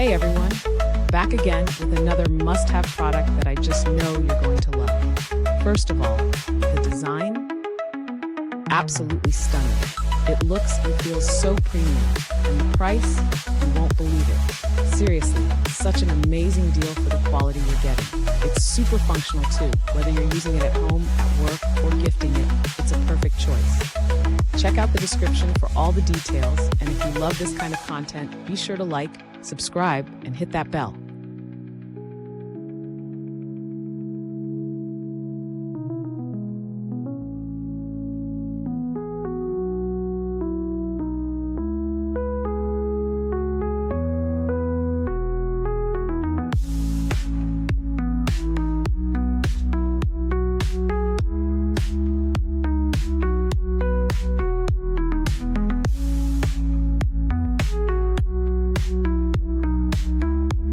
Hey everyone, back again with another must-have product that I just know you're going to love. First of all, the design, absolutely stunning. It looks and feels so premium, and the price, you won't believe it. Seriously, such an amazing deal for the quality you're getting. It's super functional too, whether you're using it at home, at work, or gifting it, it's a perfect choice. Check out the description for all the details, and if you love this kind of content, be sure to like, subscribe, and hit that bell.